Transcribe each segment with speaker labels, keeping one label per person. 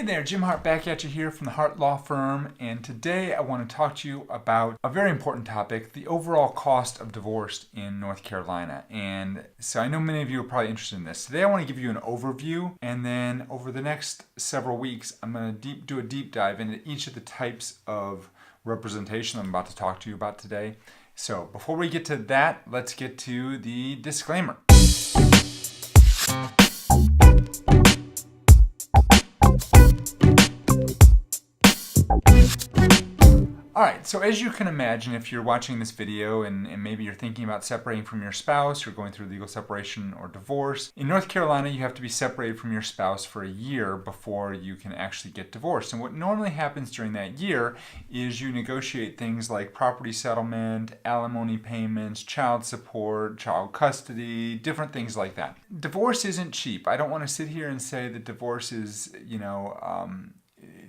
Speaker 1: Hey there, Jim Hart back at you here from the Hart Law Firm, and today I want to talk to you about a very important topic, the overall cost of divorce in North Carolina. And so I know many of you are probably interested in this. Today I want to give you an overview, and then over the next several weeks I'm going to do a deep dive into each of the types of representation I'm about to talk to you about today. So before we get to that, let's get to the disclaimer. Alright, so as you can imagine, if you're watching this video and maybe you're thinking about separating from your spouse, you're going through legal separation or divorce, in North Carolina you have to be separated from your spouse for a year before you can actually get divorced. And what normally happens during that year is you negotiate things like property settlement, alimony payments, child support, child custody, different things like that. Divorce isn't cheap. I don't want to sit here and say that divorce is,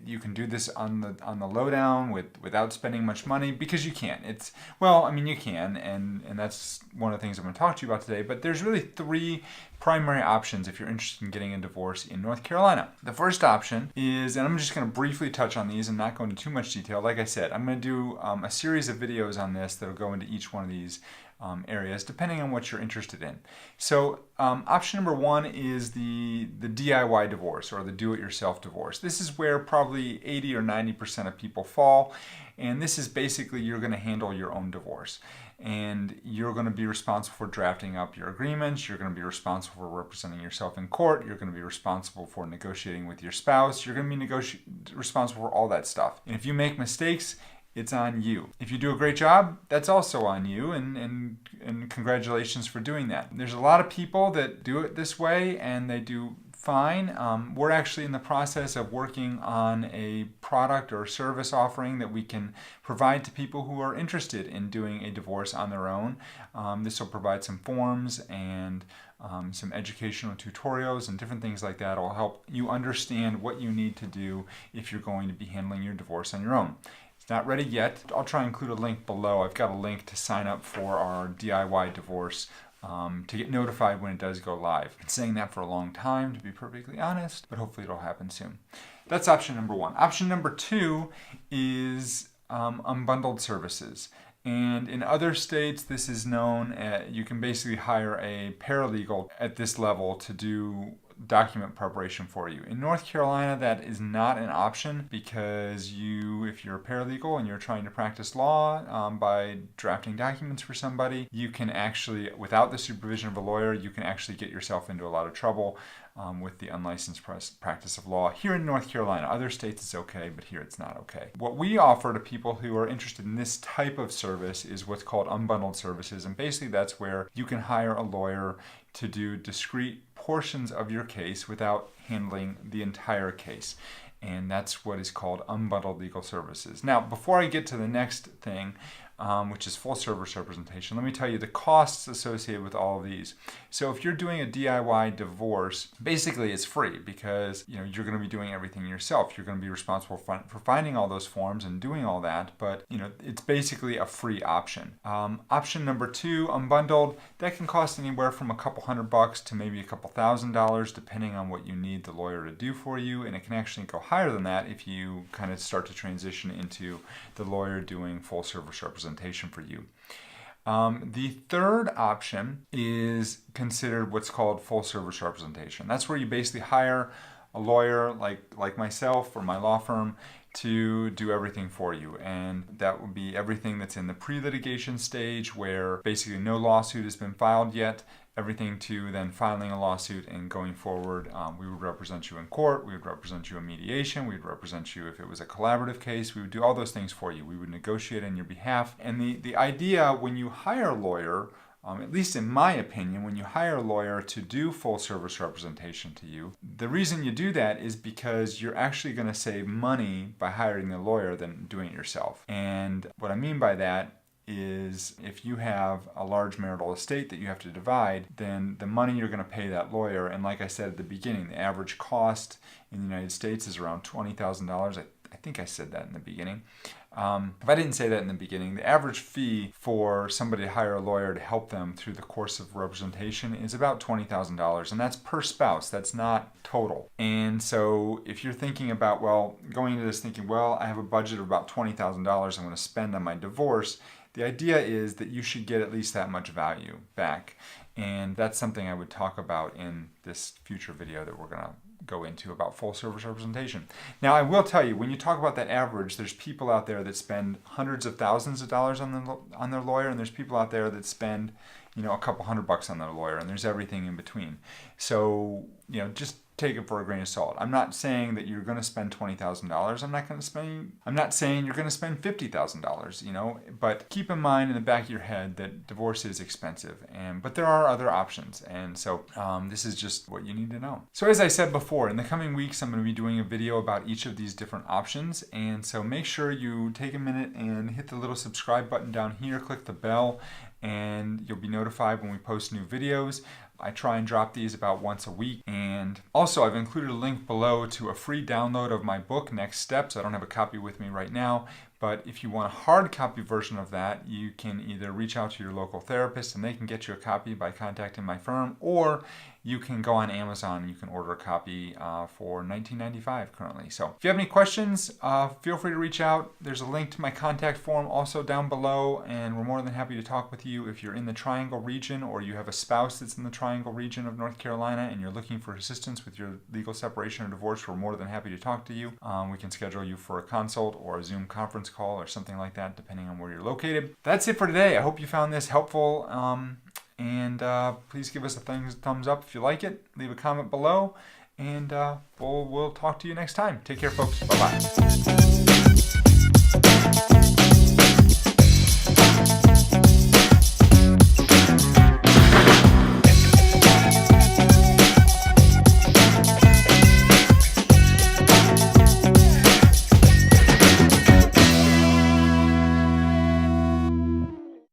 Speaker 1: you can do this on the lowdown without spending much money, because you can't. You can, and that's one of the things I'm going to talk to you about today. But there's really three primary options if you're interested in getting a divorce in North Carolina. The first option is, and I'm just going to briefly touch on these and not go into too much detail. Like I said, I'm going to do a series of videos on this that will go into each one of these areas, depending on what you're interested in. So option number one is the DIY divorce, or the do-it-yourself divorce. This is where probably 80 or 90% of people fall, and this is basically you're going to handle your own divorce. And you're going to be responsible for drafting up your agreements, you're going to be responsible for representing yourself in court, you're going to be responsible for negotiating with your spouse, you're going to be responsible for all that stuff. And if you make mistakes, it's on you. If you do a great job, that's also on you, and congratulations for doing that. There's a lot of people that do it this way, and they do fine. We're actually in the process of working on a product or service offering that we can provide to people who are interested in doing a divorce on their own. This will provide some forms and some educational tutorials and different things like that. It will help you understand what you need to do if you're going to be handling your divorce on your own. It's not ready yet. I'll try and include a link below. I've got a link to sign up for our DIY divorce to get notified when it does go live. I've been saying that for a long time, to be perfectly honest, but hopefully it'll happen soon. That's option number one. Option number two is unbundled services. And in other states, this is known as, you can basically hire a paralegal at this level to do document preparation for you. In North Carolina, that is not an option, because if you're a paralegal and you're trying to practice law by drafting documents for somebody, you can actually, without the supervision of a lawyer, you can actually get yourself into a lot of trouble with the unlicensed practice of law. Here in North Carolina, other states it's okay, but here it's not okay. What we offer to people who are interested in this type of service is what's called unbundled services, and basically that's where you can hire a lawyer to do discrete portions of your case without handling the entire case. And that's what is called unbundled legal services. Now, before I get to the next thing, which is full service representation, let me tell you the costs associated with all of these. So if you're doing a DIY divorce, basically it's free, because you're going to be doing everything yourself. You're going to be responsible for finding all those forms and doing all that, but it's basically a free option. Option number two, unbundled, that can cost anywhere from a couple $100 to maybe a couple $1,000, depending on what you need the lawyer to do for you, and it can actually go higher than that if you kind of start to transition into the lawyer doing full service representation for you. The third option is considered what's called full service representation. That's where you basically hire a lawyer like myself or my law firm to do everything for you, and that would be everything that's in the pre-litigation stage, where basically no lawsuit has been filed yet, everything to then filing a lawsuit and going forward. We would represent you in court, we would represent you in mediation, we would represent you if it was a collaborative case, we would do all those things for you. We would negotiate on your behalf. And the idea when you hire a lawyer, at least in my opinion, when you hire a lawyer to do full service representation to you, the reason you do that is because you're actually going to save money by hiring the lawyer than doing it yourself. And what I mean by that is, if you have a large marital estate that you have to divide, then the money you're going to pay that lawyer, and like I said at the beginning, the average cost in the United States is around $20,000. I think I said that in the beginning. If I didn't say that in the beginning, the average fee for somebody to hire a lawyer to help them through the course of representation is about $20,000, and that's per spouse. That's not total. And so if you're thinking about, well, going into this thinking, well, I have a budget of about $20,000 I'm going to spend on my divorce, the idea is that you should get at least that much value back. And that's something I would talk about in this future video that we're going to go into about full service representation. Now, I will tell you, when you talk about that average, there's people out there that spend hundreds of thousands of dollars on their lawyer, and there's people out there that spend, a couple $100 on their lawyer, and there's everything in between. So, just take it for a grain of salt. I'm not saying that you're going to spend $20,000. I'm not saying you're going to spend $50,000, but keep in mind in the back of your head that divorce is expensive, but there are other options. And so this is just what you need to know. So as I said before, in the coming weeks, I'm going to be doing a video about each of these different options. And so make sure you take a minute and hit the little subscribe button down here, click the bell, and you'll be notified when we post new videos. I try and drop these about once a week. And also I've included a link below to a free download of my book, Next Steps. I don't have a copy with me right now, but if you want a hard copy version of that, you can either reach out to your local therapist and they can get you a copy by contacting my firm, or you can go on Amazon and you can order a copy for $19.95 currently. So if you have any questions, feel free to reach out. There's a link to my contact form also down below, and we're more than happy to talk with you. If you're in the Triangle region or you have a spouse that's in the Triangle region of North Carolina and you're looking for assistance with your legal separation or divorce, we're more than happy to talk to you. We can schedule you for a consult or a Zoom conference call or something like that, depending on where you're located. That's it for today. I hope you found this helpful. And please give us a thumbs up if you like it. Leave a comment below, and we'll talk to you next time. Take care, folks. Bye-bye.